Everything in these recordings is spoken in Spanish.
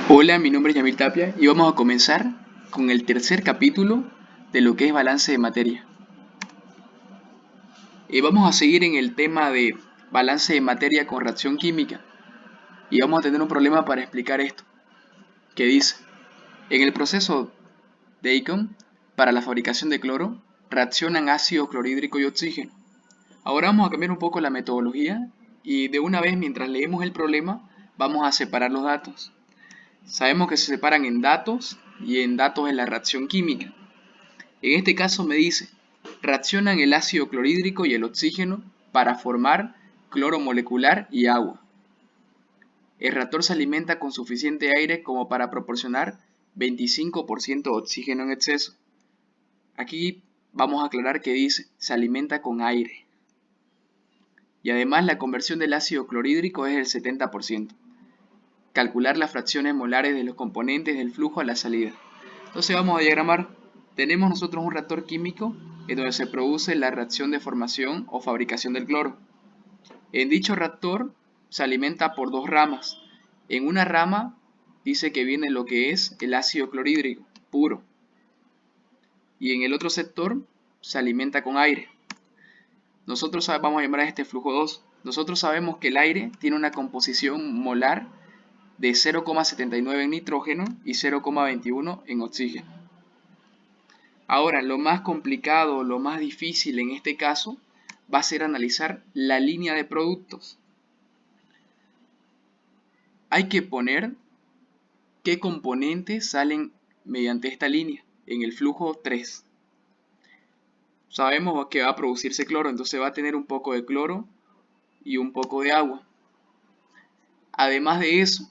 Hola, mi nombre es Yamil Tapia y vamos a comenzar con el tercer capítulo de lo que es balance de materia. Vamos a seguir en el tema de balance de materia con reacción química y vamos a tener un problema para explicar esto, que dice, en el proceso de Icon, para la fabricación de cloro, reaccionan ácido clorhídrico y oxígeno. Ahora vamos a cambiar un poco la metodología y de una vez mientras leemos el problema vamos a separar los datos. Sabemos que se separan en datos y en datos en la reacción química. En este caso me dice, reaccionan el ácido clorhídrico y el oxígeno para formar cloro molecular y agua. El reactor se alimenta con suficiente aire como para proporcionar 25% de oxígeno en exceso. Aquí vamos a aclarar que dice, se alimenta con aire. Y además la conversión del ácido clorhídrico es el 70%. Calcular las fracciones molares de los componentes del flujo a la salida. Entonces vamos a diagramar. Tenemos nosotros un reactor químico en donde se produce la reacción de formación o fabricación del cloro. En dicho reactor se alimenta por dos ramas. En una rama dice que viene lo que es el ácido clorhídrico puro y en el otro sector se alimenta con aire. Nosotros vamos a llamar a este flujo 2. Nosotros sabemos que el aire tiene una composición molar de 0,79 en nitrógeno y 0,21 en oxígeno. Ahora, lo más complicado, lo más difícil en este caso va a ser analizar la línea de productos. Hay que poner qué componentes salen mediante esta línea en el flujo 3. Sabemos que va a producirse cloro, entonces va a tener un poco de cloro y un poco de agua. Además de eso,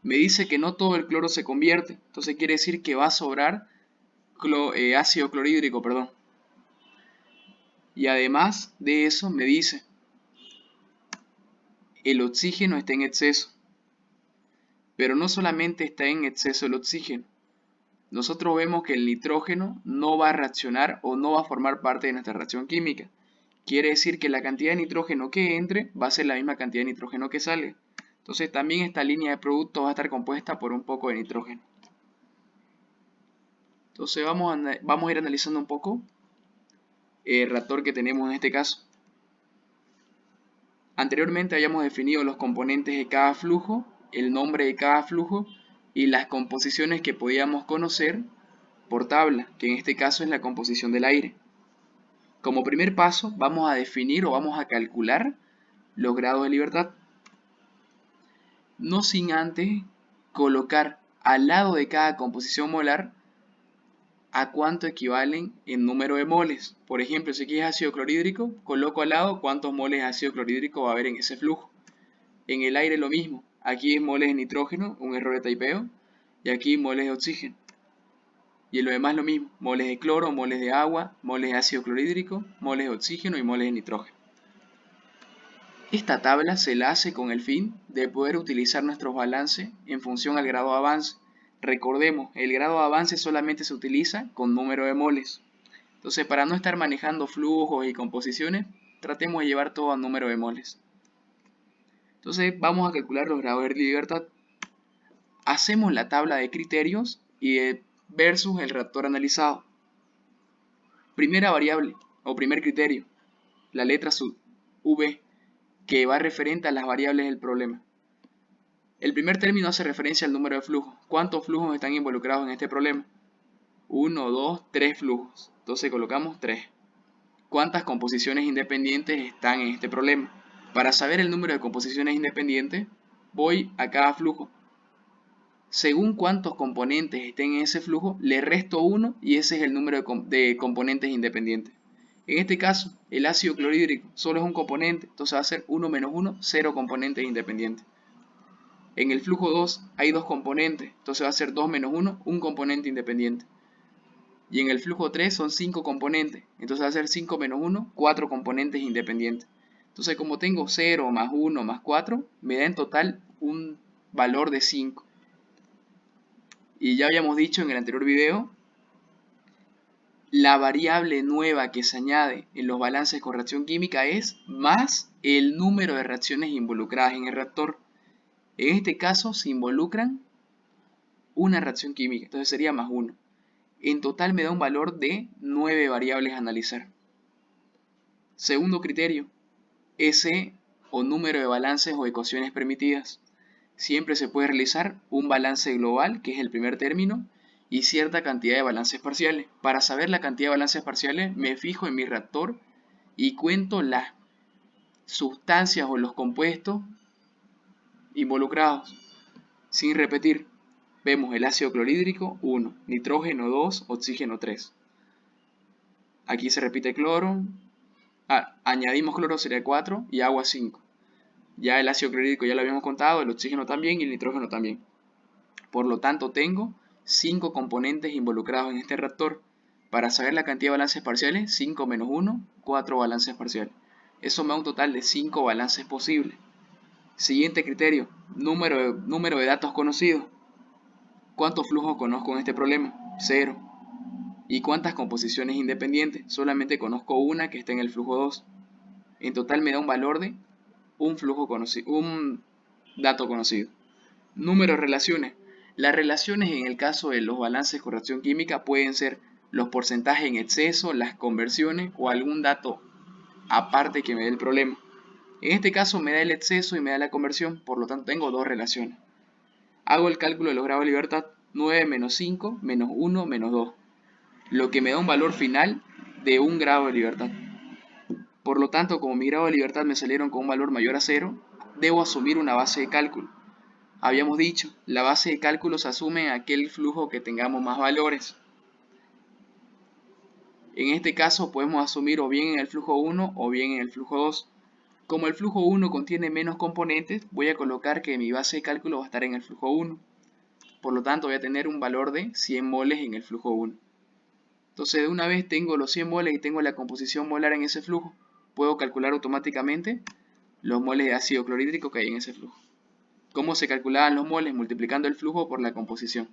me dice que no todo el cloro se convierte, entonces quiere decir que va a sobrar ácido clorhídrico, perdón. Y además de eso me dice, el oxígeno está en exceso. Pero no solamente está en exceso el oxígeno. Nosotros vemos que el nitrógeno no va a reaccionar o no va a formar parte de nuestra reacción química. Quiere decir que la cantidad de nitrógeno que entre va a ser la misma cantidad de nitrógeno que salga. Entonces también esta línea de productos va a estar compuesta por un poco de nitrógeno. Entonces vamos a ir analizando un poco el reactor que tenemos en este caso. Anteriormente habíamos definido los componentes de cada flujo, el nombre de cada flujo y las composiciones que podíamos conocer por tabla, que en este caso es la composición del aire. Como primer paso vamos a definir o vamos a calcular los grados de libertad. No sin antes colocar al lado de cada composición molar a cuánto equivalen en número de moles. Por ejemplo, si aquí es ácido clorhídrico, coloco al lado cuántos moles de ácido clorhídrico va a haber en ese flujo. En el aire lo mismo. Aquí es moles de nitrógeno, un error de taipeo, y aquí moles de oxígeno. Y en lo demás lo mismo, moles de cloro, moles de agua, moles de ácido clorhídrico, moles de oxígeno y moles de nitrógeno. Esta tabla se la hace con el fin de poder utilizar nuestros balances en función al grado de avance. Recordemos, el grado de avance solamente se utiliza con número de moles. Entonces, para no estar manejando flujos y composiciones, tratemos de llevar todo a número de moles. Entonces, vamos a calcular los grados de libertad. Hacemos la tabla de criterios y versus el reactor analizado. Primera variable o primer criterio, la letra V, que va referente a las variables del problema. El primer término hace referencia al número de flujos. ¿Cuántos flujos están involucrados en este problema? 1, 2, 3 flujos. Entonces colocamos 3. ¿Cuántas composiciones independientes están en este problema? Para saber el número de composiciones independientes, voy a cada flujo. Según cuántos componentes estén en ese flujo, le resto 1 y ese es el número de componentes independientes. En este caso, el ácido clorhídrico solo es un componente, entonces va a ser 1 menos 1, 0 componentes independientes. En el flujo 2 hay dos componentes, entonces va a ser 2 menos 1, un componente independiente. Y en el flujo 3 son 5 componentes, entonces va a ser 5 menos 1, 4 componentes independientes. Entonces como tengo 0 más 1 más 4, me da en total un valor de 5. Y ya habíamos dicho en el anterior video, la variable nueva que se añade en los balances con reacción química es más el número de reacciones involucradas en el reactor. En este caso se involucran una reacción química, entonces sería más 1. En total me da un valor de 9 variables a analizar. Segundo criterio, S o número de balances o ecuaciones permitidas. Siempre se puede realizar un balance global, que es el primer término, y cierta cantidad de balances parciales. Para saber la cantidad de balances parciales, me fijo en mi reactor y cuento las sustancias o los compuestos involucrados. Sin repetir, vemos el ácido clorhídrico 1, nitrógeno 2, oxígeno 3. Aquí se repite cloro, añadimos cloro sería 4 y agua 5. Ya el ácido clorhídrico ya lo habíamos contado, el oxígeno también y el nitrógeno también. Por lo tanto tengo 5 componentes involucrados en este reactor. Para saber la cantidad de balances parciales, 5 menos 1, 4 balances parciales. Eso me da un total de 5 balances posibles. Siguiente criterio, número de datos conocidos. ¿Cuántos flujos conozco en este problema? 0. ¿Y cuántas composiciones independientes? Solamente conozco una que está en el flujo 2. En total me da un valor de un dato conocido. Número de relaciones. Las relaciones en el caso de los balances con reacción química pueden ser los porcentajes en exceso, las conversiones o algún dato aparte que me dé el problema. En este caso me da el exceso y me da la conversión, por lo tanto tengo dos relaciones. Hago el cálculo de los grados de libertad, 9 menos 5 menos 1 menos 2, lo que me da un valor final de 1 grado de libertad. Por lo tanto, como mi grado de libertad me salieron con un valor mayor a 0, debo asumir una base de cálculo. Habíamos dicho, la base de cálculo se asume en aquel flujo que tengamos más valores. En este caso podemos asumir o bien en el flujo 1 o bien en el flujo 2. Como el flujo 1 contiene menos componentes, voy a colocar que mi base de cálculo va a estar en el flujo 1. Por lo tanto voy a tener un valor de 100 moles en el flujo 1. Entonces de una vez tengo los 100 moles y tengo la composición molar en ese flujo, puedo calcular automáticamente los moles de ácido clorhídrico que hay en ese flujo. ¿Cómo se calculaban los moles? Multiplicando el flujo por la composición.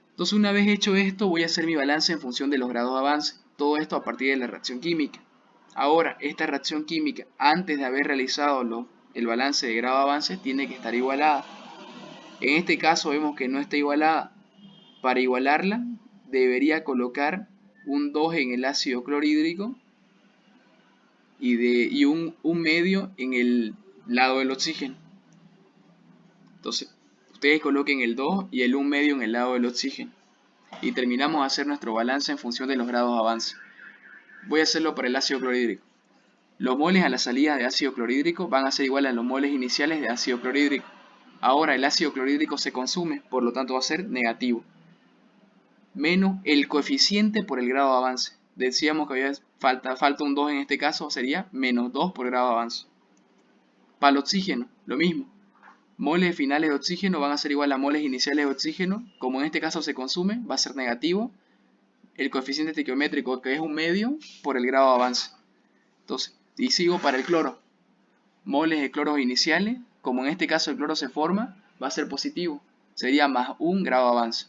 Entonces una vez hecho esto voy a hacer mi balance en función de los grados de avance. Todo esto a partir de la reacción química. Ahora, esta reacción química, antes de haber realizado el balance de grado de avance, tiene que estar igualada. En este caso vemos que no está igualada. Para igualarla debería colocar un 2 en el ácido clorhídrico y un medio en el lado del oxígeno. Entonces, ustedes coloquen el 2 y el 1 medio en el lado del oxígeno. Y terminamos de hacer nuestro balance en función de los grados de avance. Voy a hacerlo para el ácido clorhídrico. Los moles a la salida de ácido clorhídrico van a ser iguales a los moles iniciales de ácido clorhídrico. Ahora el ácido clorhídrico se consume, por lo tanto va a ser negativo. Menos el coeficiente por el grado de avance. Decíamos que falta un 2 en este caso, sería menos 2 por grado de avance. Para el oxígeno, lo mismo. Moles finales de oxígeno van a ser igual a moles iniciales de oxígeno. Como en este caso se consume, va a ser negativo. El coeficiente estequiométrico, que es un medio, por el grado de avance. Entonces, y sigo para el cloro. Moles de cloros iniciales, como en este caso el cloro se forma, va a ser positivo. Sería más 1 grado de avance.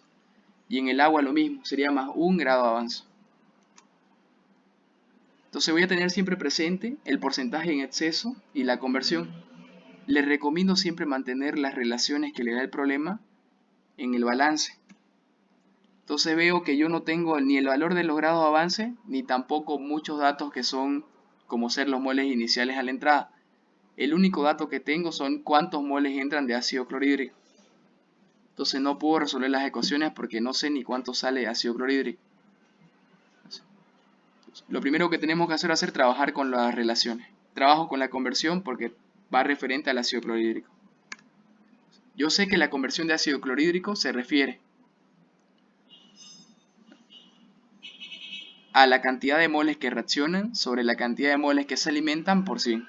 Y en el agua lo mismo, sería más 1 grado de avance. Entonces voy a tener siempre presente el porcentaje en exceso y la conversión. Les recomiendo siempre mantener las relaciones que le da el problema en el balance. Entonces veo que yo no tengo ni el valor de los grados de avance, ni tampoco muchos datos que son como ser los moles iniciales a la entrada. El único dato que tengo son cuántos moles entran de ácido clorhídrico. Entonces no puedo resolver las ecuaciones porque no sé ni cuánto sale de ácido clorhídrico. Lo primero que tenemos que hacer es trabajar con las relaciones. Trabajo con la conversión porque va referente al ácido clorhídrico. Yo sé que la conversión de ácido clorhídrico se refiere a la cantidad de moles que reaccionan sobre la cantidad de moles que se alimentan por 100.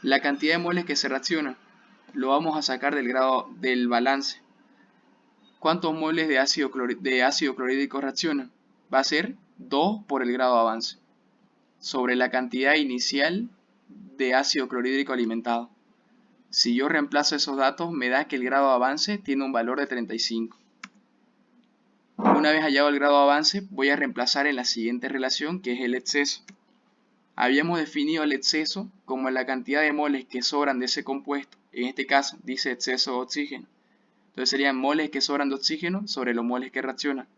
La cantidad de moles que se reaccionan lo vamos a sacar del balance. ¿Cuántos moles de ácido clorhídrico reaccionan? Va a ser 2 por el grado de avance sobre la cantidad inicial de ácido clorhídrico alimentado. Si yo reemplazo esos datos, me da que el grado de avance tiene un valor de 35. Una vez hallado el grado de avance, voy a reemplazar en la siguiente relación, que es el exceso. Habíamos definido el exceso como la cantidad de moles que sobran de ese compuesto. En este caso, dice exceso de oxígeno. Entonces serían moles que sobran de oxígeno sobre los moles que reaccionan.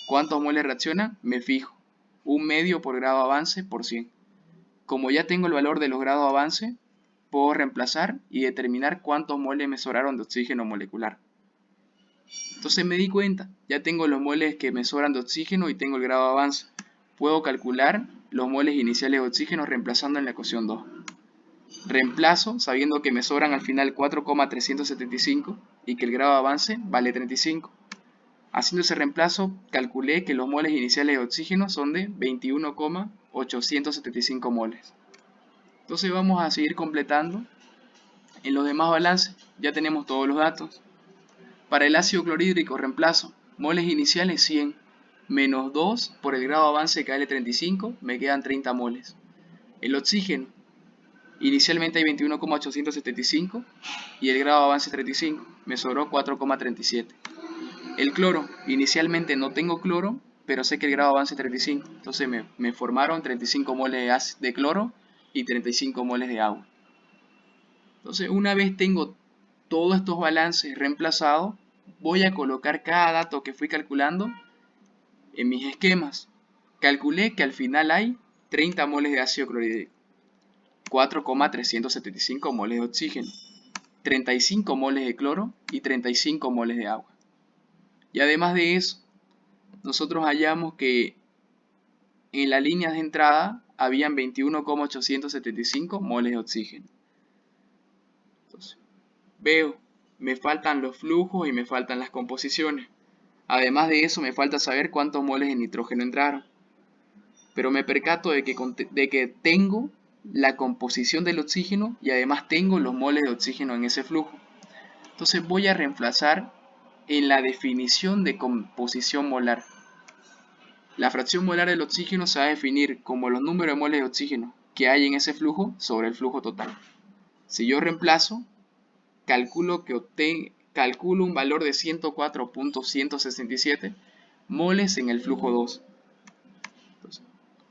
¿Cuántos moles reaccionan? Me fijo. 1/2 por grado de avance por 100. Como ya tengo el valor de los grados de avance, puedo reemplazar y determinar cuántos moles me sobraron de oxígeno molecular. Entonces me di cuenta, ya tengo los moles que me sobran de oxígeno y tengo el grado de avance. Puedo calcular los moles iniciales de oxígeno reemplazando en la ecuación 2. Reemplazo sabiendo que me sobran al final 4,375 y que el grado de avance vale 35. Haciendo ese reemplazo, calculé que los moles iniciales de oxígeno son de 21,875 moles. Entonces vamos a seguir completando. En los demás balances ya tenemos todos los datos. Para el ácido clorhídrico reemplazo moles iniciales 100 menos 2 por el grado de avance KL35, me quedan 30 moles. El oxígeno, inicialmente hay 21,875 y el grado de avance 35, me sobró 4,37. El cloro, inicialmente no tengo cloro, pero sé que el grado de avance es 35, entonces me formaron 35 moles de cloro y 35 moles de agua. Entonces una vez tengo todos estos balances reemplazados, voy a colocar cada dato que fui calculando en mis esquemas. Calculé que al final hay 30 moles de ácido clorhídrico, 4,375 moles de oxígeno, 35 moles de cloro y 35 moles de agua. Y además de eso, nosotros hallamos que en las líneas de entrada habían 21,875 moles de oxígeno. Entonces, veo, me faltan los flujos y me faltan las composiciones. Además de eso, me falta saber cuántos moles de nitrógeno entraron. Pero me percato de que tengo la composición del oxígeno y además tengo los moles de oxígeno en ese flujo. Entonces voy a reemplazar en la definición de composición molar. La fracción molar del oxígeno se va a definir como los números de moles de oxígeno que hay en ese flujo sobre el flujo total. Si yo reemplazo, calculo un valor de 104.167 moles en el flujo 2. Entonces,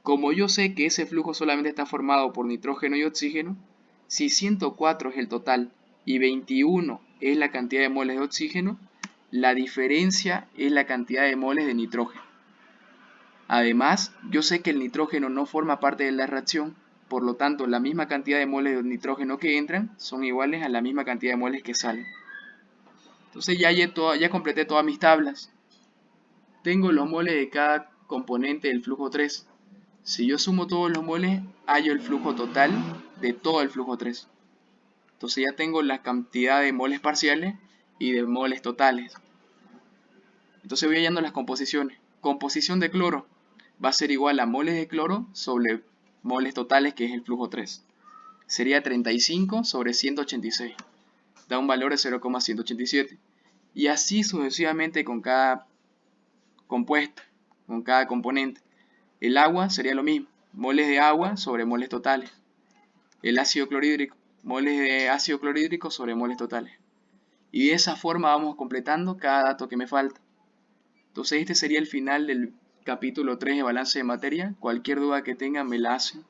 como yo sé que ese flujo solamente está formado por nitrógeno y oxígeno, si 104 es el total y 21 es la cantidad de moles de oxígeno, la diferencia es la cantidad de moles de nitrógeno. Además, yo sé que el nitrógeno no forma parte de la reacción, por lo tanto, la misma cantidad de moles de nitrógeno que entran son iguales a la misma cantidad de moles que salen. Entonces ya completé todas mis tablas. Tengo los moles de cada componente del flujo 3. Si yo sumo todos los moles, hallo el flujo total de todo el flujo 3. Entonces ya tengo la cantidad de moles parciales y de moles totales. Entonces voy hallando las composiciones. Composición de cloro va a ser igual a moles de cloro sobre moles totales, que es el flujo 3. Sería 35 sobre 186. Da un valor de 0,187. Y así sucesivamente con cada compuesto, con cada componente. El agua sería lo mismo. Moles de agua sobre moles totales. El ácido clorhídrico, moles de ácido clorhídrico sobre moles totales. Y de esa forma vamos completando cada dato que me falta. Entonces este sería el final del capítulo 3 de balance de materia. Cualquier duda que tengan me la hacen.